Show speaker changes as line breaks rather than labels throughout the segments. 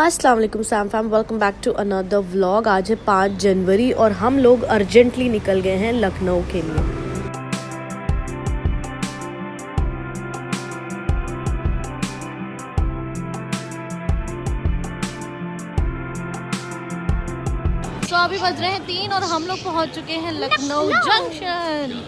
अस्सलाम वालेकुम Sam fam, welcome back to another vlog. आज है 5 जनवरी और हम लोग अर्जेंटली निकल गए हैं लखनऊ के लिए। तो अभी बज रहे हैं 3 और हम लोग पहुंच चुके हैं लखनऊ जंक्शन।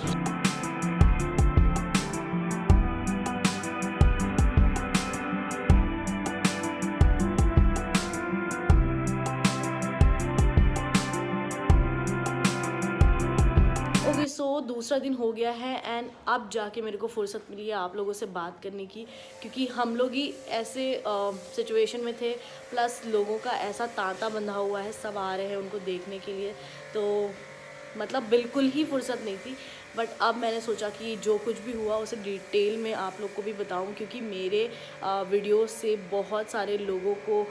ओके सो दूसरा दिन हो गया है एंड अब जाके मेरे को फुर्सत मिली है आप लोगों से बात करने की, क्योंकि हम लोग ही ऐसे सिचुएशन में थे, प्लस लोगों का ऐसा तांता बंधा हुआ है, सब आ रहे हैं उनको देखने के लिए, तो मतलब बिल्कुल ही फुर्सत नहीं थी। बट अब मैंने सोचा कि जो कुछ भी हुआ उसे डिटेल में आप लोग को भी बताऊं, क्योंकि मेरे वीडियो से बहुत सारे लोगों को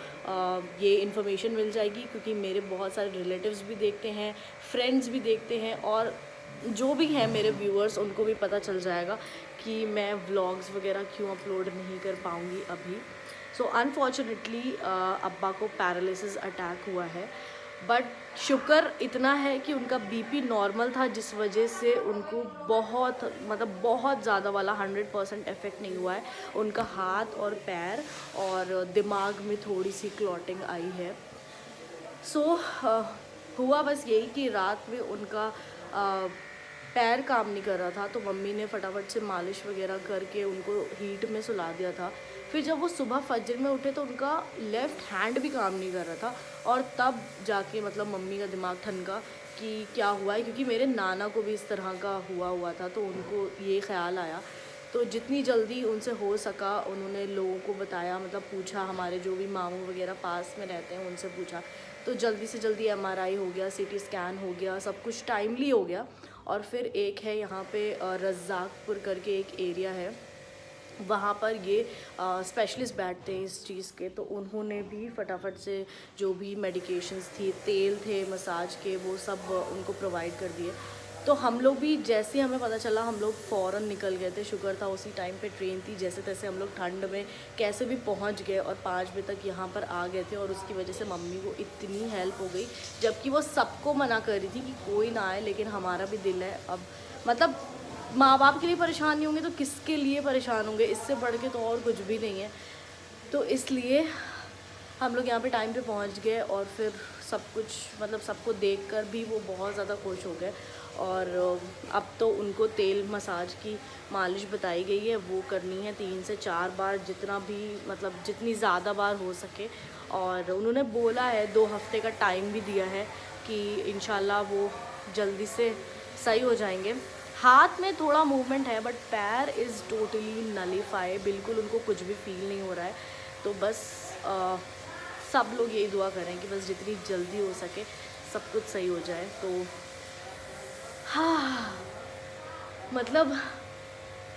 ये इन्फॉर्मेशन मिल जाएगी, क्योंकि मेरे बहुत सारे रिलेटिव्स भी देखते हैं, फ्रेंड्स भी देखते हैं, और जो भी हैं मेरे व्यूअर्स उनको भी पता चल जाएगा कि मैं व्लॉग्स वगैरह क्यों अपलोड नहीं कर पाऊँगी अभी। सो अनफॉर्चुनेटली अब्बा को पैरालिसिस अटैक हुआ है, बट शुक्र इतना है कि उनका बीपी नॉर्मल था, जिस वजह से उनको बहुत ज़्यादा वाला 100% इफ़ेक्ट नहीं हुआ है। उनका हाथ और पैर और दिमाग में थोड़ी सी क्लॉटिंग आई है। सो हुआ बस यही कि रात में उनका पैर काम नहीं कर रहा था, तो मम्मी ने फटाफट से मालिश वगैरह करके उनको हीट में सुला दिया था। फिर जब वो सुबह फजर में उठे तो उनका लेफ़्ट हैंड भी काम नहीं कर रहा था, और तब जाके मम्मी का दिमाग ठनका कि क्या हुआ है, क्योंकि मेरे नाना को भी इस तरह का हुआ था, तो उनको ये ख़्याल आया। तो जितनी जल्दी उनसे हो सका उन्होंने लोगों को बताया, पूछा, हमारे जो भी मामू वगैरह पास में रहते हैं उनसे पूछा, तो जल्दी से जल्दी MRI हो गया, CT स्कैन हो गया, सब कुछ टाइमली हो गया। और फिर एक है यहाँ पे रज़ाकपुर करके एक एरिया है, वहाँ पर ये स्पेशलिस्ट बैठते हैं इस चीज़ के, तो उन्होंने भी फटाफट से जो भी मेडिकेशंस थी, तेल थे मसाज के, वो सब उनको प्रोवाइड कर दिए। तो हम लोग भी जैसे हमें पता चला हम लोग फ़ौरन निकल गए थे। शुक्र था उसी टाइम पे ट्रेन थी, जैसे तैसे हम लोग ठंड में कैसे भी पहुंच गए और 5 बजे तक यहाँ पर आ गए थे। और उसकी वजह से मम्मी को इतनी हेल्प हो गई, जबकि वो सबको मना कर रही थी कि कोई ना आए, लेकिन हमारा भी दिल है। अब माँ बाप के लिए परेशान नहीं होंगे तो किसके लिए परेशान होंगे, इससे बढ़ के तो और कुछ भी नहीं है। तो इसलिए हम लोग यहाँ पे टाइम पे पहुँच गए, और फिर सब कुछ सबको देखकर भी वो बहुत ज़्यादा खुश हो गए। और अब तो उनको तेल मसाज की मालिश बताई गई है, वो करनी है 3 से 4 बार, जितनी ज़्यादा बार हो सके। और उन्होंने बोला है 2 हफ्ते का टाइम भी दिया है कि इंशाल्लाह वो जल्दी से सही हो जाएंगे। हाथ में थोड़ा मूवमेंट है, बट पैर इज़ टोटली नलीफाई, बिल्कुल उनको कुछ भी फील नहीं हो रहा है। तो बस सब लोग यही दुआ करें कि बस जितनी जल्दी हो सके सब कुछ सही हो जाए। तो हाँ,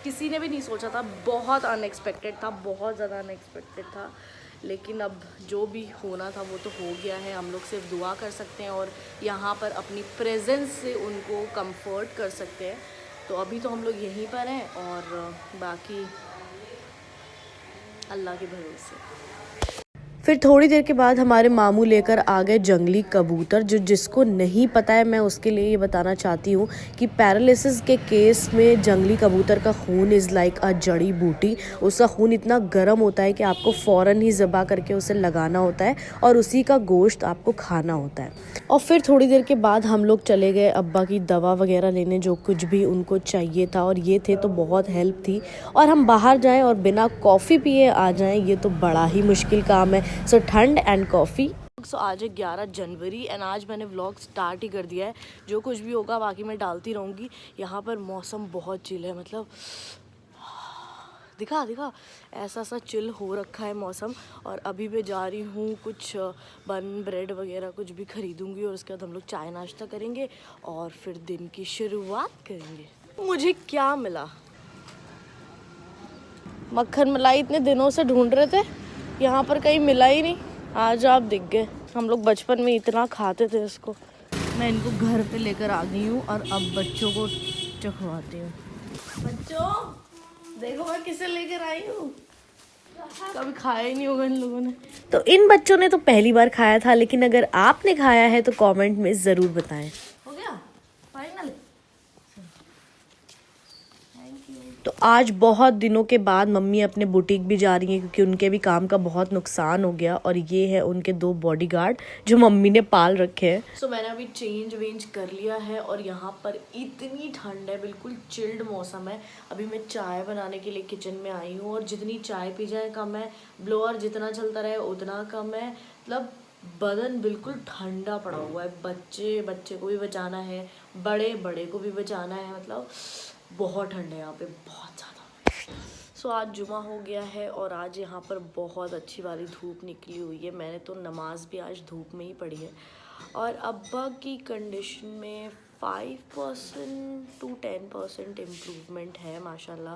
किसी ने भी नहीं सोचा था, बहुत अनएक्सपेक्टेड था, बहुत ज़्यादा अनएक्सपेक्टेड था। लेकिन अब जो भी होना था वो तो हो गया है। हम लोग सिर्फ दुआ कर सकते हैं और यहाँ पर अपनी प्रेजेंस से उनको कंफर्ट कर सकते हैं। तो अभी तो हम लोग यहीं पर हैं, और बाकी अल्लाह के भरोसे। फिर थोड़ी देर के बाद हमारे मामू लेकर आ गए जंगली कबूतर। जिसको नहीं पता है, मैं उसके लिए ये बताना चाहती हूँ कि पैरालिसिस के केस में जंगली कबूतर का खून इज़ लाइक अ जड़ी बूटी। उसका खून इतना गर्म होता है कि आपको फ़ौरन ही ज़बा करके उसे लगाना होता है, और उसी का गोश्त आपको खाना होता है। और फिर थोड़ी देर के बाद हम लोग चले गए अब्बा की दवा वगैरह लेने, जो कुछ भी उनको चाहिए था, और ये थे तो बहुत हेल्प थी। और हम बाहर जाएँ और बिना कॉफ़ी पिए आ जाएँ, ये तो बड़ा ही मुश्किल काम है। सो ठंड एंड कॉफ़ी। सो आज है 11 जनवरी एंड आज मैंने व्लॉग स्टार्ट ही कर दिया है। जो कुछ भी होगा बाकी मैं डालती रहूँगी। यहाँ पर मौसम बहुत चिल है, दिखा ऐसा सा चिल हो रखा है मौसम। और अभी मैं जा रही हूँ कुछ बन ब्रेड वगैरह कुछ भी ख़रीदूँगी, और उसके बाद हम लोग चाय नाश्ता करेंगे और फिर दिन की शुरुआत करेंगे। मुझे क्या मिला? मक्खन मलाई इतने दिनों से ढूंढ रहे थे, यहाँ पर कहीं मिला ही नहीं, आज आप दिख गए। हम लोग बचपन में इतना खाते थे इसको। मैं इनको घर पे लेकर आ गई हूँ और अब बच्चों को चखवाती हूँ। बच्चों देखो मैं किसे लेकर आई हूँ। कभी खाया ही नहीं होगा इन लोगों ने। तो इन बच्चों ने तो पहली बार खाया था, लेकिन अगर आपने खाया है तो कमेंट में ज़रूर बताएं। हो गया फाइनल। तो आज बहुत दिनों के बाद मम्मी अपने बुटीक भी जा रही हैं, क्योंकि उनके भी काम का बहुत नुकसान हो गया। और ये है उनके 2 बॉडीगार्ड जो मम्मी ने पाल रखे हैं। सो मैंने अभी चेंज वेंज कर लिया है और यहाँ पर इतनी ठंड है, बिल्कुल चिल्ड मौसम है। अभी मैं चाय बनाने के लिए किचन में आई हूँ और जितनी चाय पी जाए कम है, ब्लोअर जितना चलता रहे उतना कम है। मतलब बदन बिल्कुल ठंडा पड़ा हुआ है। बच्चे को भी बचाना है, बड़े को भी बचाना है। मतलब बहुत ठंड है यहाँ पे, बहुत ज़्यादा। सो आज जुमा हो गया है और आज यहाँ पर बहुत अच्छी वाली धूप निकली हुई है। मैंने तो नमाज भी आज धूप में ही पढ़ी है। और अब्बा की कंडीशन में 5% to 10% इम्प्रूवमेंट है माशाल्लाह।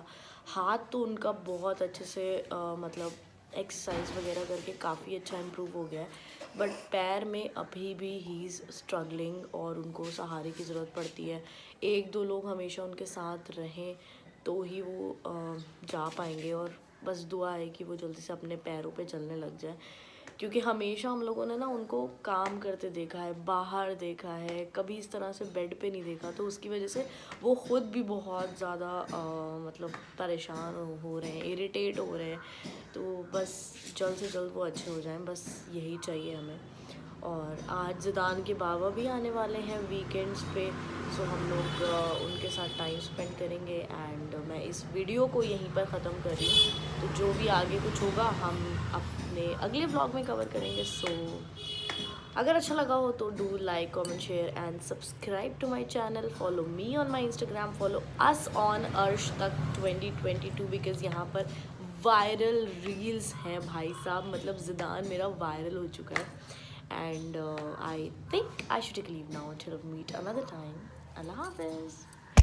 हाथ तो उनका बहुत अच्छे से मतलब एक्सरसाइज वगैरह करके काफ़ी अच्छा इम्प्रूव हो गया है, बट पैर में अभी भी ही इज़ स्ट्रगलिंग और उनको सहारे की ज़रूरत पड़ती है। 1-2 लोग हमेशा उनके साथ रहें तो ही वो जा पाएंगे। और बस दुआ है कि वो जल्दी से अपने पैरों पे चलने लग जाए, क्योंकि हमेशा हम लोगों ने ना उनको काम करते देखा है, बाहर देखा है, कभी इस तरह से बेड पे नहीं देखा। तो उसकी वजह से वो ख़ुद भी बहुत ज़्यादा मतलब परेशान हो रहे हैं, इरिटेट हो रहे हैं। तो बस जल्द से जल्द वो अच्छे हो जाएं, बस यही चाहिए हमें। और आज ज़िदान के बाबा भी आने वाले हैं वीकेंड्स पे, सो हम लोग उनके साथ टाइम स्पेंड करेंगे। एंड मैं इस वीडियो को यहीं पर ख़त्म कर रही हूँ। तो जो भी आगे कुछ होगा हम अपने अगले व्लॉग में कवर करेंगे। सो अगर अच्छा लगा हो तो do like, comment, share and subscribe to my channel. Follow me on my Instagram, follow us on Arsh तक 2022, बिकॉज़ यहाँ पर वायरल रील्स हैं भाई साहब। मतलब ज़िदान मेरा वायरल हो चुका है। And I think I should take a leave now until we meet another time. Allah Hafiz.